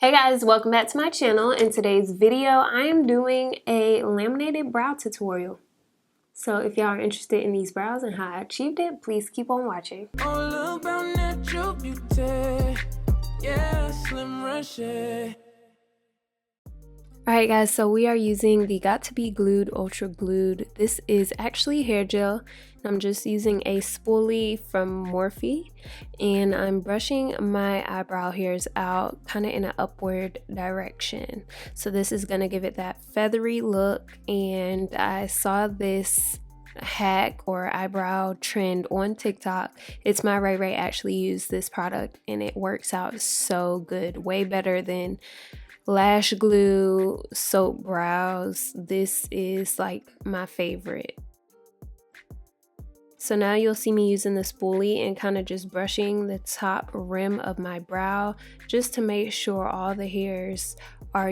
Hey guys, welcome back to my channel. In today's video, I am doing a laminated brow tutorial. So if y'all are interested in these brows and how I achieved it, please keep on watching. All about natural beauty, yeah, slim Reshae. Alright guys, so we are using the Got To Be Glued Ultra Glued. This is actually hair gel. I'm just using a spoolie from Morphe and I'm brushing my eyebrow hairs out kind of in an upward direction. So this is going to give it that feathery look, and I saw this hack or eyebrow trend on TikTok. It's my Ray actually used this product and it works out so good, way better than lash glue, soap brows. This is like my favorite. So now you'll see me using the spoolie and kind of just brushing the top rim of my brow just to make sure all the hairs are,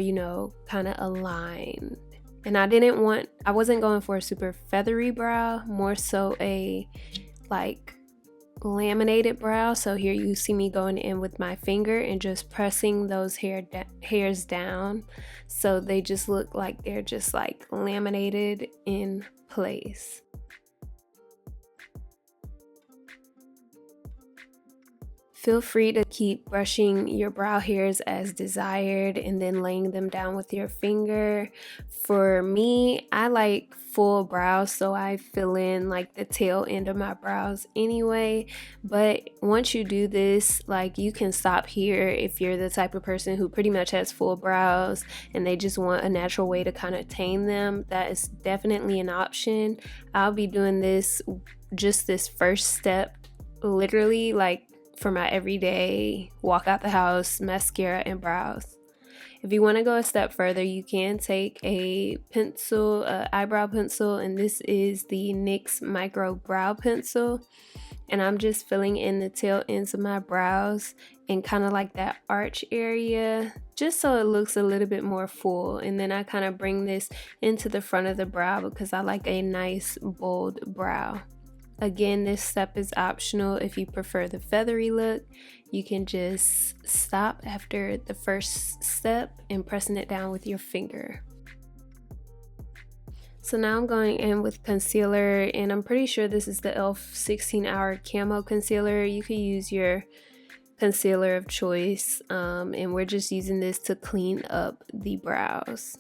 kind of aligned. And I wasn't going for a super feathery brow, more so a like laminated brow. So here you see me going in with my finger and just pressing those hairs down so they just look like they're just like laminated in place. Feel free to keep brushing your brow hairs as desired and then laying them down with your finger. For me, I like full brows, so I fill in like the tail end of my brows anyway. But once you do this, like, you can stop here if you're the type of person who pretty much has full brows and they just want a natural way to kind of tame them. That is definitely an option. I'll be doing this first step literally like for my everyday walk out the house, mascara, and brows. If you want to go a step further, you can take a pencil, eyebrow pencil, and this is the NYX Micro Brow Pencil. And I'm just filling in the tail ends of my brows and kind of like that arch area, just so it looks a little bit more full. And then I kind of bring this into the front of the brow because I like a nice bold brow. Again, this step is optional. If you prefer the feathery look, you can just stop after the first step and pressing it down with your finger. So now I'm going in with concealer, and I'm pretty sure this is the e.l.f. 16-hour camo concealer. You could use your concealer of choice, and we're just using this to clean up the brows.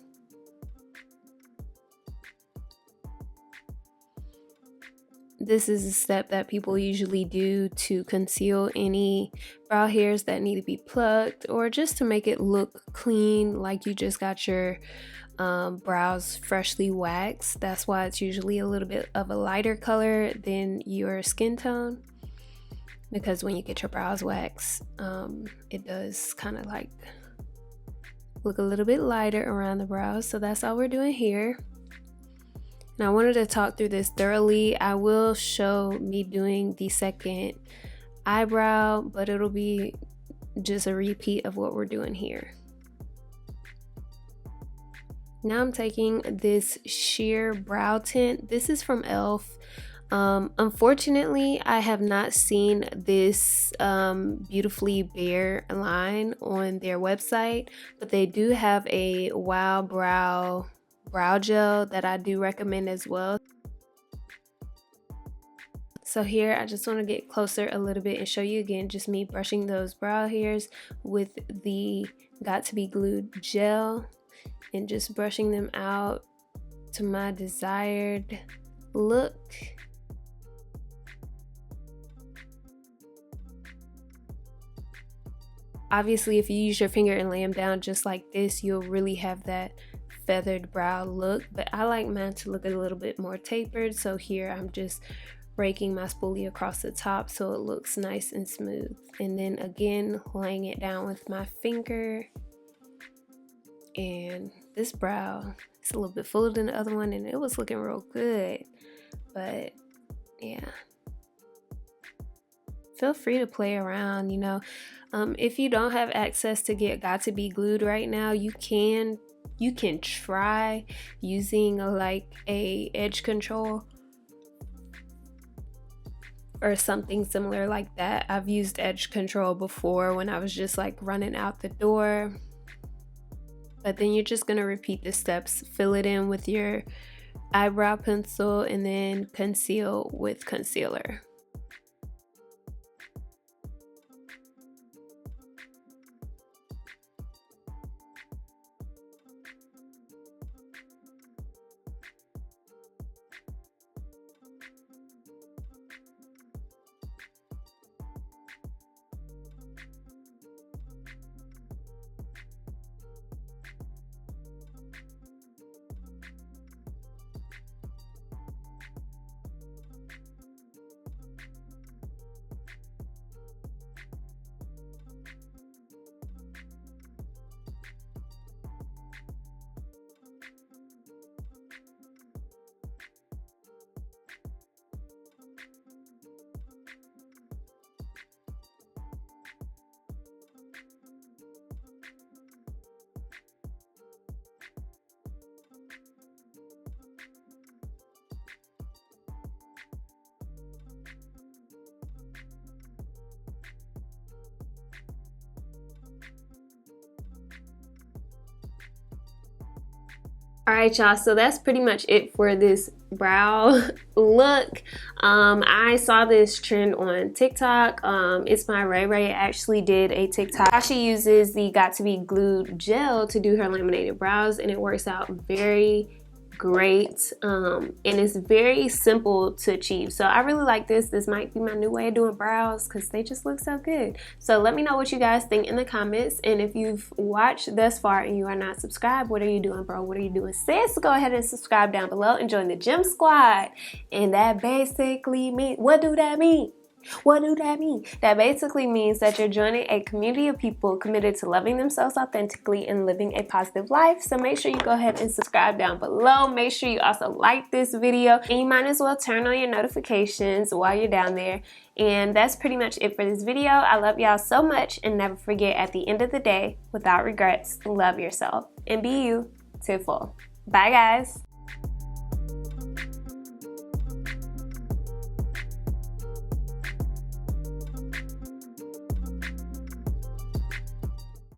This is a step that people usually do to conceal any brow hairs that need to be plucked, or just to make it look clean, like you just got your brows freshly waxed. That's why it's usually a little bit of a lighter color than your skin tone, because when you get your brows waxed, it does kind of like look a little bit lighter around the brows. So that's all we're doing here. Now I wanted to talk through this thoroughly. I will show me doing the second eyebrow, but it'll be just a repeat of what we're doing here. Now I'm taking this sheer brow tint. This is from e.l.f. Unfortunately, I have not seen this Beautifully Bare line on their website, but they do have a Wow brow gel that I do recommend as well. So here I just want to get closer a little bit and show you again just me brushing those brow hairs with the Got To Be Glued gel and just brushing them out to my desired look. Obviously, if you use your finger and lay them down just like this, you'll really have that feathered brow look, but I like mine to look a little bit more tapered. So here I'm just raking my spoolie across the top so it looks nice and smooth, and then again laying it down with my finger. And this brow is a little bit fuller than the other one, and it was looking real good, but yeah, feel free to play around. If you don't have access to get Got To Be Glued right now, you can try using like a edge control or something similar like that. I've used edge control before when I was just like running out the door, But then you're just gonna repeat the steps, fill it in with your eyebrow pencil, and then conceal with concealer. All right, y'all, so that's pretty much it for this brow look. I saw this trend on TikTok. It's my Reshae actually did a TikTok. How she uses the Got To Be Glued gel to do her laminated brows, and it works out very great, and it's very simple to achieve. So I really like this. This might be my new way of doing brows because they just look so good. So let me know what you guys think in the comments, and if you've watched thus far and you are not subscribed, what are you doing, bro? What are you doing, sis? Go ahead and subscribe down below and join the gym squad. And that basically means, what do that mean? What do that mean? That basically means that you're joining a community of people committed to loving themselves authentically and living a positive life. So make sure you go ahead and subscribe down below. Make sure you also like this video, and you might as well turn on your notifications while you're down there. And that's pretty much it for this video. I love y'all so much, and never forget, at the end of the day, without regrets, love yourself and be you to the full. Bye, guys.